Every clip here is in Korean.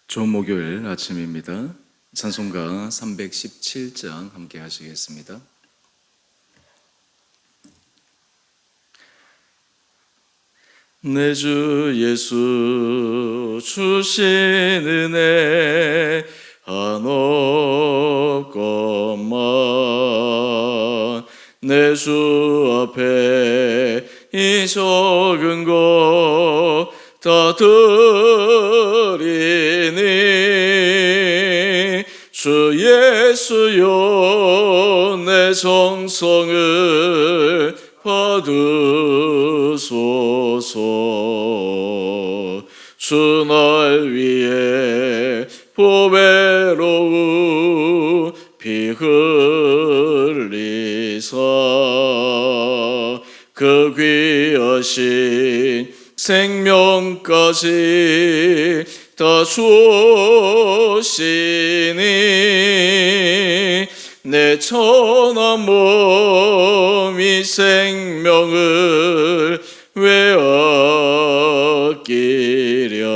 좋은 목요일 아침입니다. 찬송가 317장 함께 하시겠습니다. 내 주 예수 주신 은혜 한없건만 내 주 앞에 이 적은 것 다 드리니 주 예수여 내 정성을 받으소서. 주 날 위해 보배로운 피 흘리사 그 귀하신 생명까지 다 주시니 내 천한 몸이 생명을 왜 아끼랴.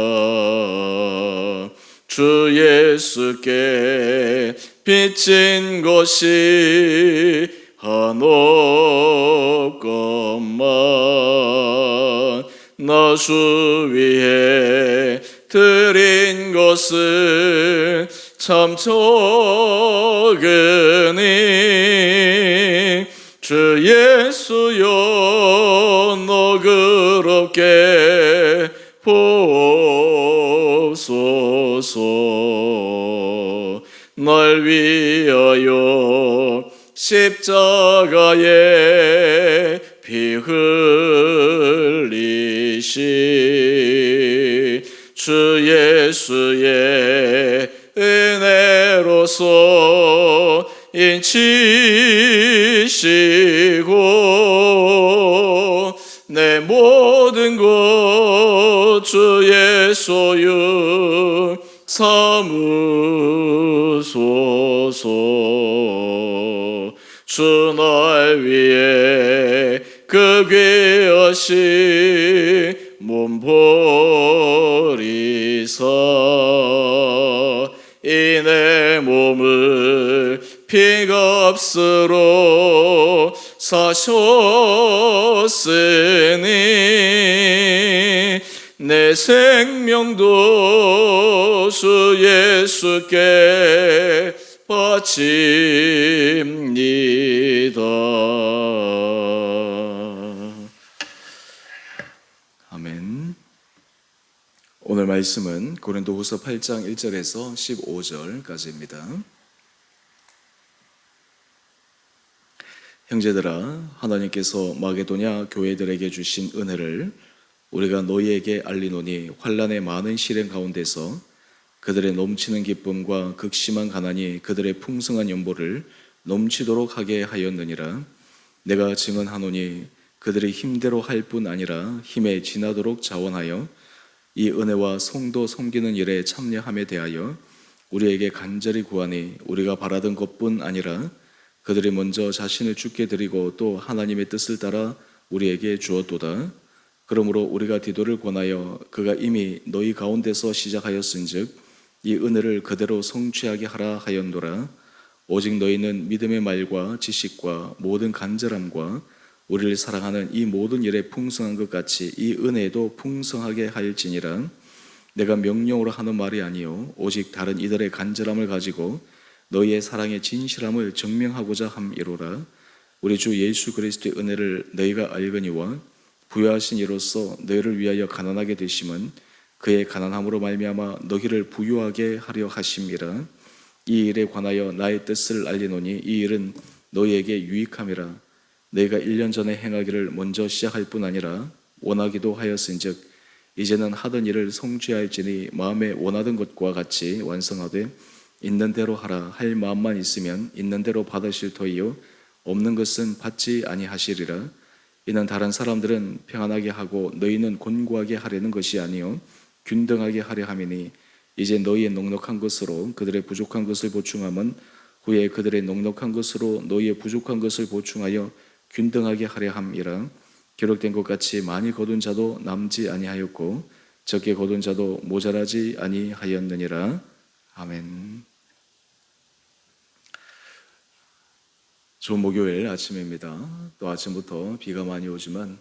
주 예수께 빚진 것이 한없건만 나 주 위해 드린 것은 참 적으니 주 예수여 너그럽게 보옵소서. 날 위하여 십자가에 피 흘리시 주 예수의 은혜로서 인치시고 내 모든 것 주 예수여 삼으소서. 주 날 위해 그 귀하신 몸 버리사 이 내 몸을 피값으로 사셨으니 내 생명도 주 예수께 바칩니다. 아멘. 오늘 말씀은 고린도후서 8장 1절에서 15절까지입니다. 형제들아, 하나님께서 마게도냐 교회들에게 주신 은혜를 우리가 너희에게 알리노니 환난의 많은 시련 가운데서 그들의 넘치는 기쁨과 극심한 가난이 그들의 풍성한 연보를 넘치도록 하게 하였느니라. 내가 증언하노니 그들이 힘대로 할 뿐 아니라 힘에 지나도록 자원하여 이 은혜와 성도 섬기는 일에 참여함에 대하여 우리에게 간절히 구하니 우리가 바라던 것뿐 아니라 그들이 먼저 자신을 주께 드리고 또 하나님의 뜻을 따라 우리에게 주었도다. 그러므로 우리가 디도를 권하여 그가 이미 너희 가운데서 시작하였은즉 이 은혜를 그대로 성취하게 하라 하였노라. 오직 너희는 믿음의 말과 지식과 모든 간절함과 우리를 사랑하는 이 모든 일에 풍성한 것 같이 이 은혜도 풍성하게 하일지니라. 내가 명령으로 하는 말이 아니요 오직 다른 이들의 간절함을 가지고 너희의 사랑의 진실함을 증명하고자 함이로라. 우리 주 예수 그리스도의 은혜를 너희가 알거니와 부유하신 이로써 너희를 위하여 가난하게 되심은 그의 가난함으로 말미암아 너희를 부유하게 하려 하심이라. 이 일에 관하여 나의 뜻을 알리노니 이 일은 너희에게 유익함이라. 너희가 1년 전에 행하기를 먼저 시작할 뿐 아니라 원하기도 하였은즉 이제는 하던 일을 성취할지니 마음에 원하던 것과 같이 완성하되 있는 대로 하라. 할 마음만 있으면 있는 대로 받으실 터이요 없는 것은 받지 아니하시리라. 이는 다른 사람들은 평안하게 하고 너희는 곤고하게 하려는 것이 아니요 균등하게 하려 함이니 이제 너희의 넉넉한 것으로 그들의 부족한 것을 보충함은 후에 그들의 넉넉한 것으로 너희의 부족한 것을 보충하여 균등하게 하려 함이라. 기록된 것 같이 많이 거둔 자도 남지 아니하였고 적게 거둔 자도 모자라지 아니하였느니라. 아멘. 좋은 목요일 아침입니다. 또 아침부터 비가 많이 오지만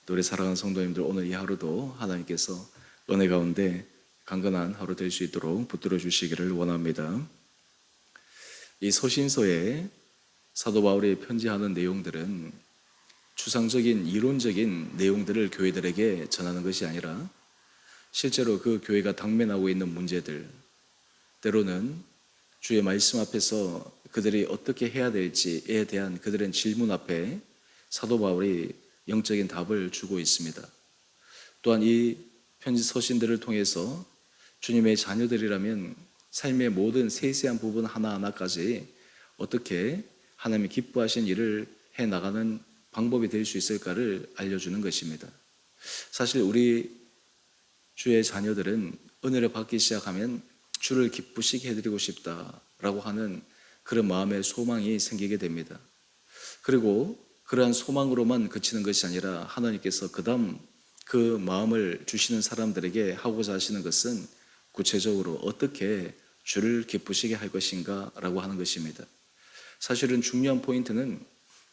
또 우리 사랑하는 성도님들, 오늘 이 하루도 하나님께서 은혜 가운데 강건한 하루 될 수 있도록 붙들어 주시기를 원합니다. 이 서신서에 사도 바울이 편지하는 내용들은 추상적인 이론적인 내용들을 교회들에게 전하는 것이 아니라 실제로 그 교회가 당면하고 있는 문제들, 때로는 주의 말씀 앞에서 그들이 어떻게 해야 될지에 대한 그들의 질문 앞에 사도 바울이 영적인 답을 주고 있습니다. 또한 이 편지 서신들을 통해서 주님의 자녀들이라면 삶의 모든 세세한 부분 하나하나까지 어떻게 하나님이 기뻐하신 일을 해나가는 방법이 될 수 있을까를 알려주는 것입니다. 사실 우리 주의 자녀들은 은혜를 받기 시작하면 주를 기쁘시게 해드리고 싶다라고 하는 그런 마음의 소망이 생기게 됩니다. 그리고 그러한 소망으로만 그치는 것이 아니라 하나님께서 그다음 그 마음을 주시는 사람들에게 하고자 하시는 것은 구체적으로 어떻게 주를 기쁘시게 할 것인가 라고 하는 것입니다. 사실은 중요한 포인트는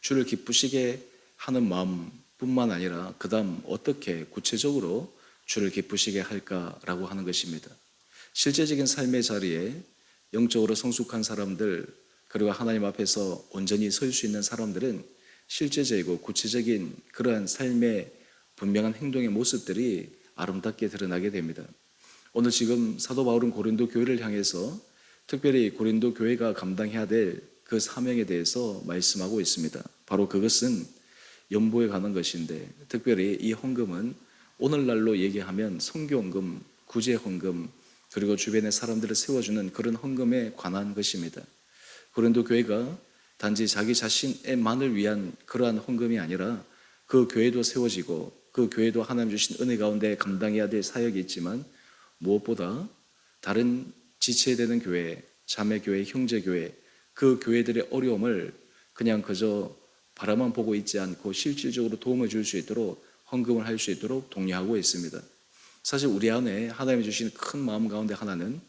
주를 기쁘시게 하는 마음뿐만 아니라 그다음 어떻게 구체적으로 주를 기쁘시게 할까라고 하는 것입니다. 실제적인 삶의 자리에 영적으로 성숙한 사람들, 그리고 하나님 앞에서 온전히 설 수 있는 사람들은 실제적이고 구체적인 그러한 삶의 분명한 행동의 모습들이 아름답게 드러나게 됩니다. 오늘 지금 사도 바울은 고린도 교회를 향해서 특별히 고린도 교회가 감당해야 될 그 사명에 대해서 말씀하고 있습니다. 바로 그것은 연보에 가는 것인데, 특별히 이 헌금은 오늘날로 얘기하면 선교헌금, 구제헌금, 그리고 주변의 사람들을 세워주는 그런 헌금에 관한 것입니다. 고린도 교회가 단지 자기 자신만을 위한 그러한 헌금이 아니라 그 교회도 세워지고 그 교회도 하나님 주신 은혜 가운데 감당해야 될 사역이 있지만, 무엇보다 다른 지체되는 교회, 자매교회, 형제교회, 그 교회들의 어려움을 그냥 그저 바라만 보고 있지 않고 실질적으로 도움을 줄 수 있도록 헌금을 할 수 있도록 독려하고 있습니다. 사실 우리 안에 하나님이 주신 큰 마음 가운데 하나는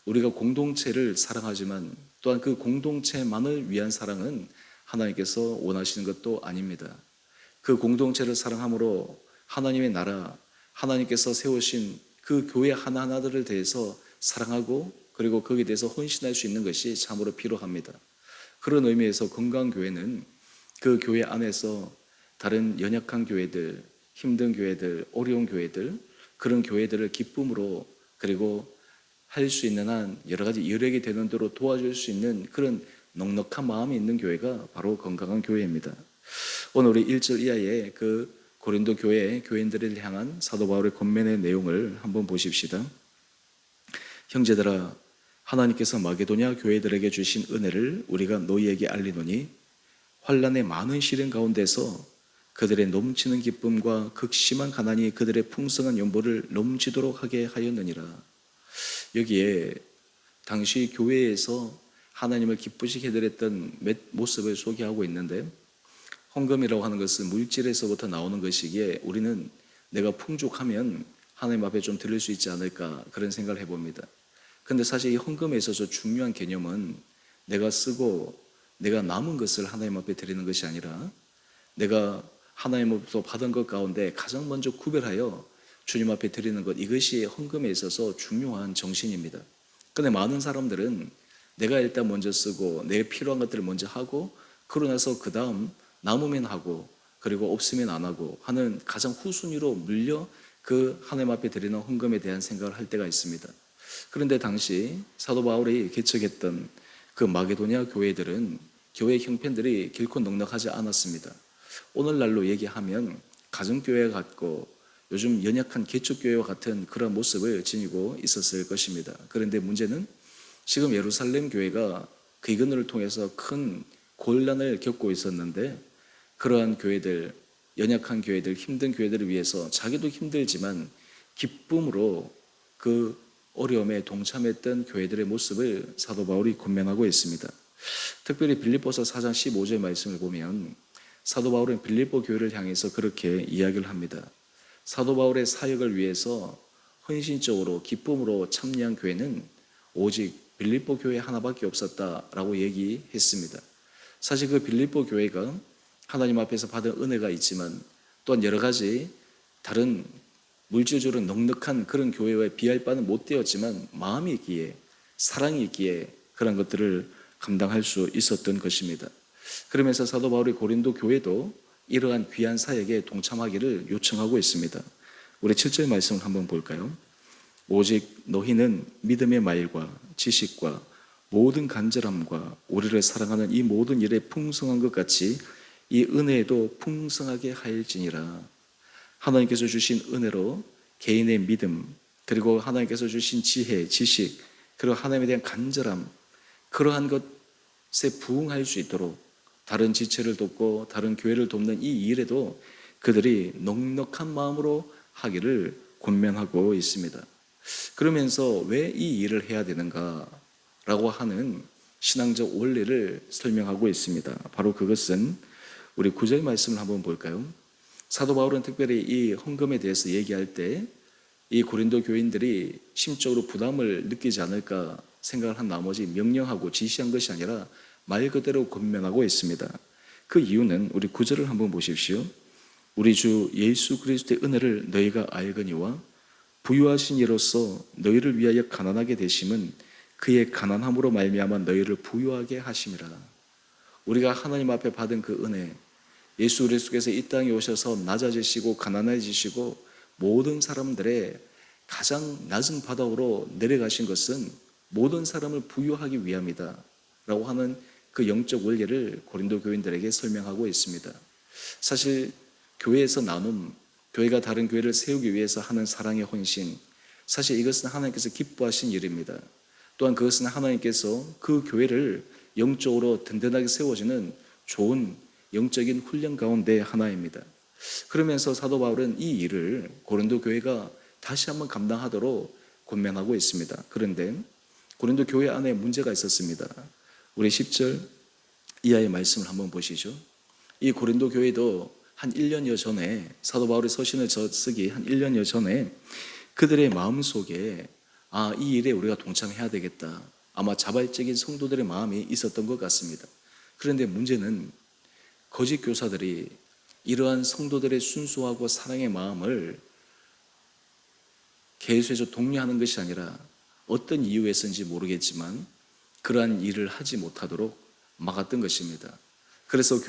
우리가 공동체를 사랑하지만 또한 그 공동체만을 위한 사랑은 하나님께서 원하시는 것도 아닙니다. 그 공동체를 사랑함으로 하나님의 나라, 하나님께서 세우신 그 교회 하나하나들을 대해서 사랑하고 그리고 거기에 대해서 헌신할 수 있는 것이 참으로 필요합니다. 그런 의미에서 건강교회는 그 교회 안에서 다른 연약한 교회들, 힘든 교회들, 어려운 교회들, 그런 교회들을 기쁨으로 그리고 할 수 있는 한 여러 가지 여력이 되는 대로 도와줄 수 있는 그런 넉넉한 마음이 있는 교회가 바로 건강한 교회입니다. 오늘 우리 1절 이하의 그 고린도 교회 교인들을 향한 사도 바울의 권면의 내용을 한번 보십시다. 형제들아, 하나님께서 마게도냐 교회들에게 주신 은혜를 우리가 너희에게 알리노니 환난의 많은 시련 가운데서 그들의 넘치는 기쁨과 극심한 가난이 그들의 풍성한 연보를 넘치도록 하게 하였느니라. 여기에 당시 교회에서 하나님을 기쁘시게 해드렸던 몇 모습을 소개하고 있는데, 헌금이라고 하는 것은 물질에서부터 나오는 것이기에 우리는 내가 풍족하면 하나님 앞에 좀 드릴 수 있지 않을까 그런 생각을 해봅니다. 근데 사실 이 헌금에 있어서 중요한 개념은 내가 쓰고 내가 남은 것을 하나님 앞에 드리는 것이 아니라 내가 하나님으로부터 받은 것 가운데 가장 먼저 구별하여 주님 앞에 드리는 것, 이것이 헌금에 있어서 중요한 정신입니다. 근데 많은 사람들은 내가 일단 먼저 쓰고 내 필요한 것들을 먼저 하고 그러고 나서 그 다음 남으면 하고 그리고 없으면 안 하고 하는 가장 후순위로 물려 그 하나님 앞에 드리는 헌금에 대한 생각을 할 때가 있습니다. 그런데 당시 사도 바울이 개척했던 그 마게도냐 교회들은 교회 형편들이 결코 넉넉하지 않았습니다. 오늘날로 얘기하면 가정교회 같고 요즘 연약한 개척교회와 같은 그런 모습을 지니고 있었을 것입니다. 그런데 문제는 지금 예루살렘 교회가 그 이근을 통해서 큰 곤란을 겪고 있었는데, 그러한 교회들, 연약한 교회들, 힘든 교회들을 위해서 자기도 힘들지만 기쁨으로 그 어려움에 동참했던 교회들의 모습을 사도 바울이 권면하고 있습니다. 특별히 빌립보서 4장 15절 말씀을 보면 사도 바울은 빌립보 교회를 향해서 그렇게 이야기를 합니다. 사도 바울의 사역을 위해서 헌신적으로 기쁨으로 참여한 교회는 오직 빌립보 교회 하나밖에 없었다라고 얘기했습니다. 사실 그 빌립보 교회가 하나님 앞에서 받은 은혜가 있지만 또한 여러 가지 다른 물질적으로 넉넉한 그런 교회와 비할 바는 못 되었지만 마음이 있기에, 사랑이 있기에 그런 것들을 감당할 수 있었던 것입니다. 그러면서 사도 바울이 고린도 교회도 이러한 귀한 사역에 동참하기를 요청하고 있습니다. 우리 7절 말씀을 한번 볼까요? 오직 너희는 믿음의 말과 지식과 모든 간절함과 우리를 사랑하는 이 모든 일에 풍성한 것 같이 이 은혜에도 풍성하게 하일지니라. 하나님께서 주신 은혜로 개인의 믿음, 그리고 하나님께서 주신 지혜, 지식, 그리고 하나님에 대한 간절함, 그러한 것에 부응할 수 있도록 다른 지체를 돕고 다른 교회를 돕는 이 일에도 그들이 넉넉한 마음으로 하기를 권면하고 있습니다. 그러면서 왜 이 일을 해야 되는가라고 하는 신앙적 원리를 설명하고 있습니다. 바로 그것은 우리 9절 말씀을 한번 볼까요? 사도 바울은 특별히 이 헌금에 대해서 얘기할 때 이 고린도 교인들이 심적으로 부담을 느끼지 않을까 생각을 한 나머지 명령하고 지시한 것이 아니라 말 그대로 권면하고 있습니다. 그 이유는 우리 9절을 한번 보십시오. 우리 주 예수 그리스도의 은혜를 너희가 알거니와 부유하신 이로써 너희를 위하여 가난하게 되심은 그의 가난함으로 말미암아 너희를 부유하게 하심이라. 우리가 하나님 앞에 받은 그 은혜, 예수 그리스도께서 이 땅에 오셔서 낮아지시고 가난해지시고 모든 사람들의 가장 낮은 바닥으로 내려가신 것은 모든 사람을 부유하기 위함이다 라고 하는 그 영적 원리를 고린도 교인들에게 설명하고 있습니다. 사실 교회에서 나눔, 교회가 다른 교회를 세우기 위해서 하는 사랑의 헌신, 사실 이것은 하나님께서 기뻐하신 일입니다. 또한 그것은 하나님께서 그 교회를 영적으로 든든하게 세워주는 좋은 영적인 훈련 가운데 하나입니다. 그러면서 사도 바울은 이 일을 고린도 교회가 다시 한번 감당하도록 권면하고 있습니다. 그런데 고린도 교회 안에 문제가 있었습니다. 우리 10절 이하의 말씀을 한번 보시죠. 이 고린도 교회도 한 1년여 전에 사도 바울이 서신을 쓰기 한 1년여 전에 그들의 마음속에 이 일에 우리가 동참해야 되겠다. 아마 자발적인 성도들의 마음이 있었던 것 같습니다. 그런데 문제는 거짓 교사들이 이러한 성도들의 순수하고 사랑의 마음을 계수해서 독려하는 것이 아니라 어떤 이유에서인지 모르겠지만 그러한 일을 하지 못하도록 막았던 것입니다. 그래서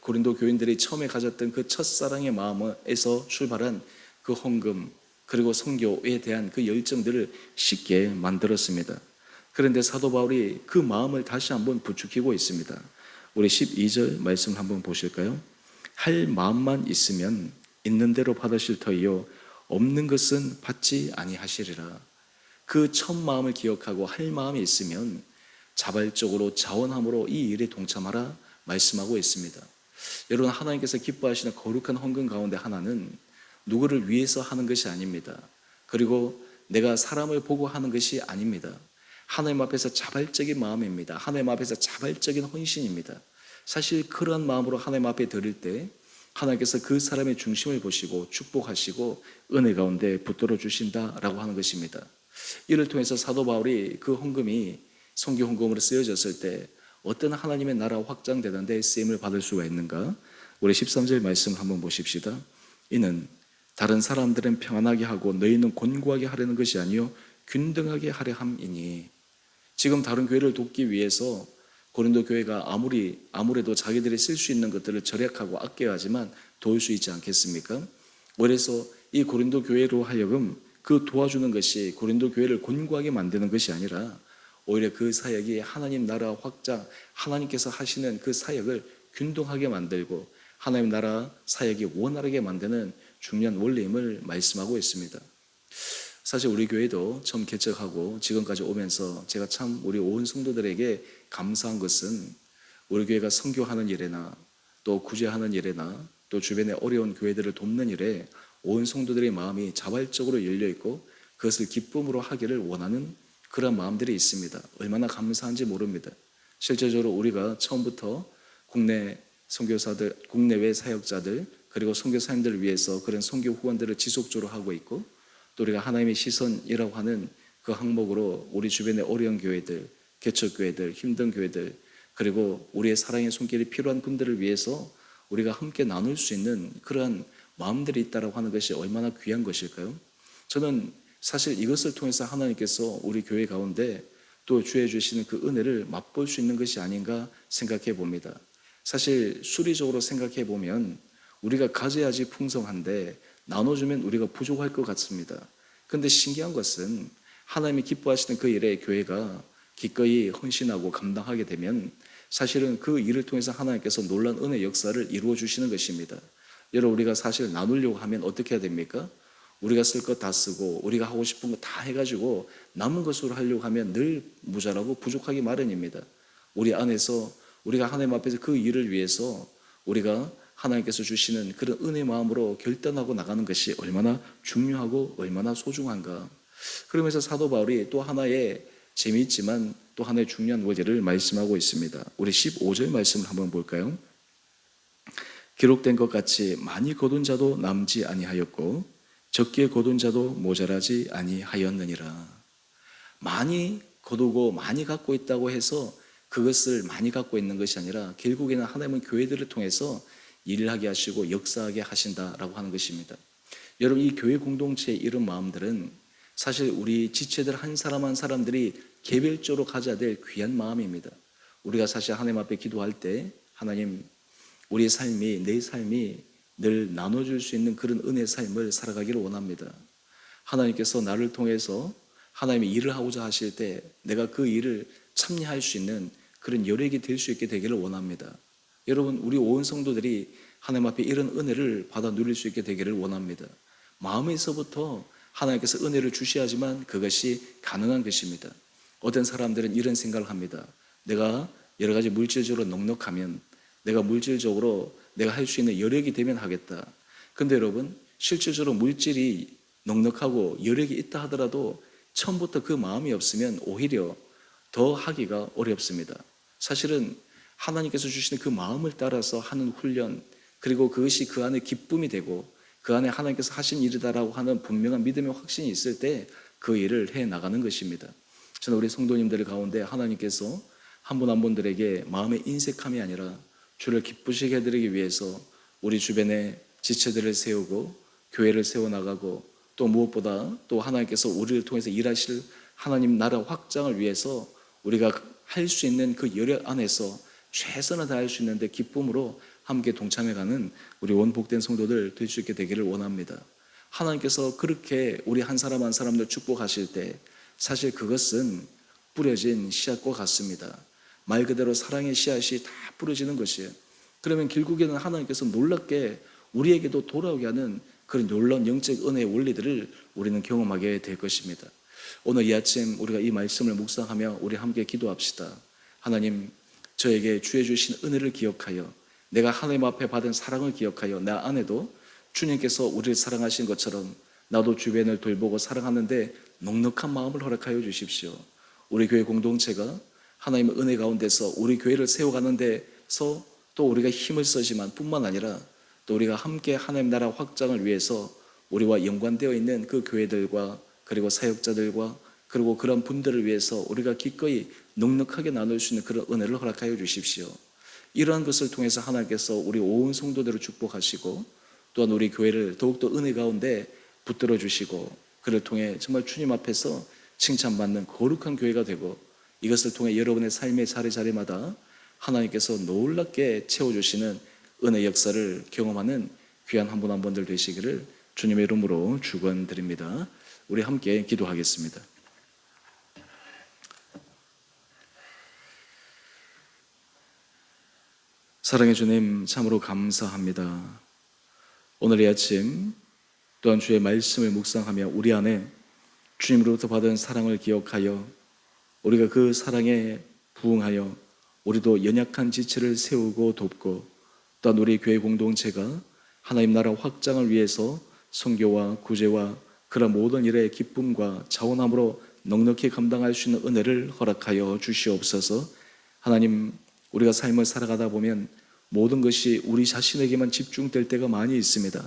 고린도 교인들이 처음에 가졌던 그 첫사랑의 마음에서 출발한 그 헌금 그리고 선교에 대한 그 열정들을 쉽게 만들었습니다. 그런데 사도 바울이 그 마음을 다시 한번 부추기고 있습니다. 우리 12절 말씀 한번 보실까요? 할 마음만 있으면 있는 대로 받으실 터이요 없는 것은 받지 아니하시리라. 그 첫 마음을 기억하고 할 마음이 있으면 자발적으로 자원함으로 이 일에 동참하라 말씀하고 있습니다. 여러분, 하나님께서 기뻐하시는 거룩한 헌금 가운데 하나는 누구를 위해서 하는 것이 아닙니다. 그리고 내가 사람을 보고 하는 것이 아닙니다. 하나님 앞에서 자발적인 마음입니다. 하나님 앞에서 자발적인 헌신입니다. 사실 그러한 마음으로 하나님 앞에 드릴 때 하나님께서 그 사람의 중심을 보시고 축복하시고 은혜 가운데 붙들어 주신다라고 하는 것입니다. 이를 통해서 사도 바울이 그 헌금이 선교 헌금으로 쓰여졌을 때 어떤 하나님의 나라 확장되는데 쓰임을 받을 수가 있는가? 우리 13절 말씀을 한번 보십시다. 이는 다른 사람들은 평안하게 하고 너희는 곤고하게 하려는 것이 아니요 균등하게 하려 함이니. 지금 다른 교회를 돕기 위해서 고린도 교회가 아무래도 자기들이 쓸 수 있는 것들을 절약하고 아껴야 하지만 도울 수 있지 않겠습니까? 그래서 이 고린도 교회로 하여금 그 도와주는 것이 고린도 교회를 곤고하게 만드는 것이 아니라 오히려 그 사역이 하나님 나라 확장, 하나님께서 하시는 그 사역을 균등하게 만들고 하나님 나라 사역이 원활하게 만드는 중요한 원리임을 말씀하고 있습니다. 사실 우리 교회도 처음 개척하고 지금까지 오면서 제가 참 우리 온 성도들에게 감사한 것은 우리 교회가 선교하는 일에나 또 구제하는 일에나 또 주변의 어려운 교회들을 돕는 일에 온 성도들의 마음이 자발적으로 열려있고 그것을 기쁨으로 하기를 원하는 그런 마음들이 있습니다. 얼마나 감사한지 모릅니다. 실제적으로 우리가 처음부터 국내 선교사들, 국내외 사역자들 그리고 선교사님들을 위해서 그런 선교 후원들을 지속적으로 하고 있고 또 우리가 하나님의 시선이라고 하는 그 항목으로 우리 주변의 어려운 교회들, 개척교회들, 힘든 교회들, 그리고 우리의 사랑의 손길이 필요한 분들을 위해서 우리가 함께 나눌 수 있는 그러한 마음들이 있다라고 하는 것이 얼마나 귀한 것일까요? 저는 사실 이것을 통해서 하나님께서 우리 교회 가운데 또 주해 주시는 그 은혜를 맛볼 수 있는 것이 아닌가 생각해 봅니다. 사실 수리적으로 생각해 보면 우리가 가져야지 풍성한데 나눠주면 우리가 부족할 것 같습니다. 그런데 신기한 것은 하나님이 기뻐하시는 그 일에 교회가 기꺼이 헌신하고 감당하게 되면 사실은 그 일을 통해서 하나님께서 놀라운 은혜 역사를 이루어 주시는 것입니다. 여러분, 우리가 사실 나누려고 하면 어떻게 해야 됩니까? 우리가 쓸 것 다 쓰고 우리가 하고 싶은 거 다 해가지고 남은 것으로 하려고 하면 늘 모자라고 부족하기 마련입니다. 우리 안에서 우리가 하나님 앞에서 그 일을 위해서 우리가 하나님께서 주시는 그런 은혜 마음으로 결단하고 나가는 것이 얼마나 중요하고 얼마나 소중한가. 그러면서 사도 바울이 또 하나의 재미있지만 또 하나의 중요한 원리를 말씀하고 있습니다. 우리 15절 말씀을 한번 볼까요? 기록된 것 같이 많이 거둔 자도 남지 아니하였고 적게 거둔 자도 모자라지 아니하였느니라. 많이 거두고 많이 갖고 있다고 해서 그것을 많이 갖고 있는 것이 아니라 결국에는 하나님은 교회들을 통해서 일을 하게 하시고 역사하게 하신다라고 하는 것입니다. 여러분, 이 교회 공동체의 이런 마음들은 사실 우리 지체들 한 사람 한 사람들이 개별적으로 가져야 될 귀한 마음입니다. 우리가 사실 하나님 앞에 기도할 때 하나님, 우리의 삶이, 내 삶이 늘 나눠줄 수 있는 그런 은혜의 삶을 살아가기를 원합니다. 하나님께서 나를 통해서 하나님의 일을 하고자 하실 때 내가 그 일을 참여할 수 있는 그런 여력이 될 수 있게 되기를 원합니다. 여러분, 우리 온 성도들이 하나님 앞에 이런 은혜를 받아 누릴 수 있게 되기를 원합니다. 마음에서부터 하나님께서 은혜를 주셔야지만 그것이 가능한 것입니다. 어떤 사람들은 이런 생각을 합니다. 내가 여러 가지 물질적으로 넉넉하면, 내가 물질적으로 내가 할 수 있는 여력이 되면 하겠다. 근데 여러분, 실질적으로 물질이 넉넉하고 여력이 있다 하더라도 처음부터 그 마음이 없으면 오히려 더 하기가 어렵습니다. 사실은 하나님께서 주시는 그 마음을 따라서 하는 훈련, 그리고 그것이 그 안에 기쁨이 되고 그 안에 하나님께서 하신 일이다라고 하는 분명한 믿음의 확신이 있을 때 그 일을 해 나가는 것입니다. 저는 우리 성도님들 가운데 하나님께서 한 분 한 분들에게 마음의 인색함이 아니라 주를 기쁘시게 해드리기 위해서 우리 주변에 지체들을 세우고 교회를 세워나가고 또 무엇보다 또 하나님께서 우리를 통해서 일하실 하나님 나라 확장을 위해서 우리가 할 수 있는 그 여력 안에서 최선을 다할 수 있는데 기쁨으로 함께 동참해가는 우리 원복된 성도들 될 수 있게 되기를 원합니다. 하나님께서 그렇게 우리 한 사람 한 사람들 축복하실 때 사실 그것은 뿌려진 씨앗과 같습니다. 말 그대로 사랑의 씨앗이 다 뿌려지는 것이에요. 그러면 결국에는 하나님께서 놀랍게 우리에게도 돌아오게 하는 그런 놀라운 영적 은혜의 원리들을 우리는 경험하게 될 것입니다. 오늘 이 아침 우리가 이 말씀을 묵상하며 우리 함께 기도합시다. 하나님, 저에게 주해 주신 은혜를 기억하여 내가 하나님 앞에 받은 사랑을 기억하여 나 안에도 주님께서 우리를 사랑하신 것처럼 나도 주변을 돌보고 사랑하는데 넉넉한 마음을 허락하여 주십시오. 우리 교회 공동체가 하나님의 은혜 가운데서 우리 교회를 세워가는 데서 또 우리가 힘을 쓰지만 뿐만 아니라 또 우리가 함께 하나님 나라 확장을 위해서 우리와 연관되어 있는 그 교회들과 그리고 사역자들과 그리고 그런 분들을 위해서 우리가 기꺼이 넉넉하게 나눌 수 있는 그런 은혜를 허락하여 주십시오. 이러한 것을 통해서 하나님께서 우리 온 성도들을 축복하시고 또한 우리 교회를 더욱더 은혜 가운데 붙들어 주시고 그를 통해 정말 주님 앞에서 칭찬받는 거룩한 교회가 되고 이것을 통해 여러분의 삶의 자리자리마다 하나님께서 놀랍게 채워주시는 은혜 역사를 경험하는 귀한 한 분 한 분들 되시기를 주님의 이름으로 축원드립니다. 우리 함께 기도하겠습니다. 사랑의 주님, 참으로 감사합니다. 오늘 이 아침 또한 주의 말씀을 묵상하며 우리 안에 주님으로부터 받은 사랑을 기억하여 우리가 그 사랑에 부응하여 우리도 연약한 지체를 세우고 돕고 또한 우리 교회 공동체가 하나님 나라 확장을 위해서 선교와 구제와 그런 모든 일의 기쁨과 자원함으로 넉넉히 감당할 수 있는 은혜를 허락하여 주시옵소서. 하나님, 우리가 삶을 살아가다 보면 모든 것이 우리 자신에게만 집중될 때가 많이 있습니다.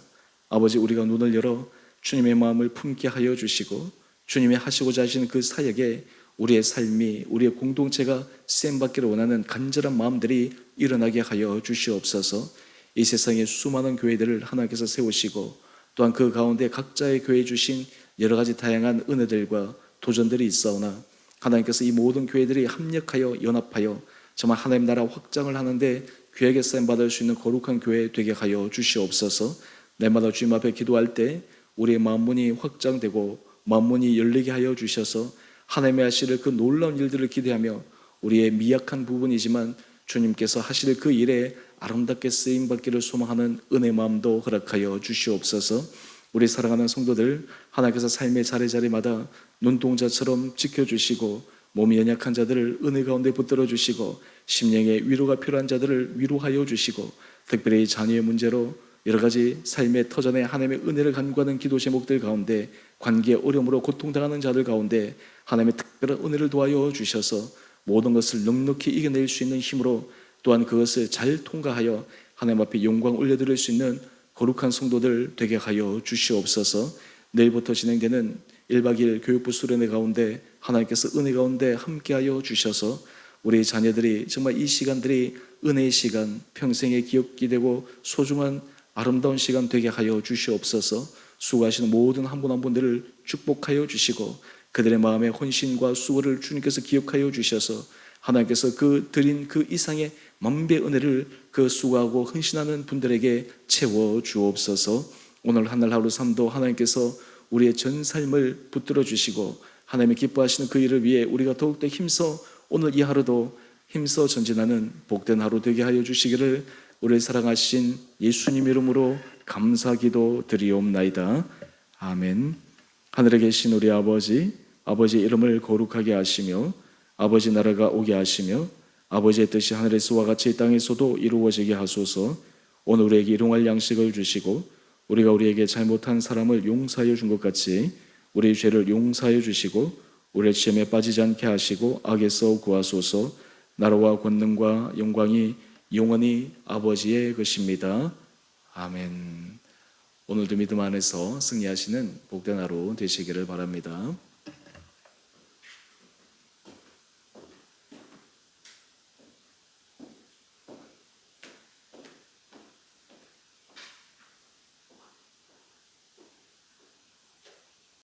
아버지, 우리가 눈을 열어 주님의 마음을 품게 하여 주시고 주님이 하시고자 하시는 그 사역에 우리의 삶이, 우리의 공동체가 쓰임받기를 원하는 간절한 마음들이 일어나게 하여 주시옵소서. 이 세상의 수많은 교회들을 하나님께서 세우시고 또한 그 가운데 각자의 교회에 주신 여러 가지 다양한 은혜들과 도전들이 있사오나 하나님께서 이 모든 교회들이 합력하여 연합하여 정말 하나님 나라 확장을 하는데 귀하게 쓰임받을 수 있는 거룩한 교회 되게 하여 주시옵소서. 날마다 주님 앞에 기도할 때 우리의 마음문이 확장되고 마음문이 열리게 하여 주셔서 하나님의 하실 그 놀라운 일들을 기대하며 우리의 미약한 부분이지만 주님께서 하실 그 일에 아름답게 쓰임받기를 소망하는 은혜 마음도 허락하여 주시옵소서. 우리 사랑하는 성도들 하나님께서 삶의 자리자리마다 눈동자처럼 지켜주시고 몸이 연약한 자들을 은혜 가운데 붙들어 주시고 심령의 위로가 필요한 자들을 위로하여 주시고 특별히 자녀의 문제로 여러 가지 삶의 터전에 하나님의 은혜를 간구하는 기도 제목들 가운데 관계의 어려움으로 고통당하는 자들 가운데 하나님의 특별한 은혜를 도와여 주셔서 모든 것을 넉넉히 이겨낼 수 있는 힘으로 또한 그것을 잘 통과하여 하나님 앞에 영광 올려드릴 수 있는 거룩한 성도들 되게 하여 주시옵소서. 내일부터 진행되는 1박 2일 교육부 수련회 가운데 하나님께서 은혜 가운데 함께하여 주셔서 우리 자녀들이 정말 이 시간들이 은혜의 시간, 평생에 기억이 되고 소중한 아름다운 시간 되게 하여 주시옵소서. 수고하시는 모든 한 분 한 분들을 축복하여 주시고 그들의 마음의 헌신과 수고를 주님께서 기억하여 주셔서 하나님께서 그 드린 그 이상의 만배 은혜를 그 수고하고 헌신하는 분들에게 채워 주옵소서. 오늘 하늘 하루 삶도 하나님께서 우리의 전 삶을 붙들어 주시고 하나님이 기뻐하시는 그 일을 위해 우리가 더욱더 힘써 오늘 이 하루도 힘써 전진하는 복된 하루 되게 하여 주시기를 우리를 사랑하신 예수님 이름으로 감사기도 드리옵나이다. 아멘. 하늘에 계신 우리 아버지, 아버지의 이름을 거룩하게 하시며 아버지 나라가 오게 하시며 아버지의 뜻이 하늘에서와 같이 땅에서도 이루어지게 하소서. 오늘 우리에게 일용할 양식을 주시고 우리가 우리에게 잘못한 사람을 용서하여 준 것 같이 우리의 죄를 용서하여 주시고 우리의 시험에 빠지지 않게 하시고 악에서 구하소서. 나라와 권능과 영광이 영원히 아버지의 것입니다. 아멘. 오늘도 믿음 안에서 승리하시는 복된 하루 되시기를 바랍니다.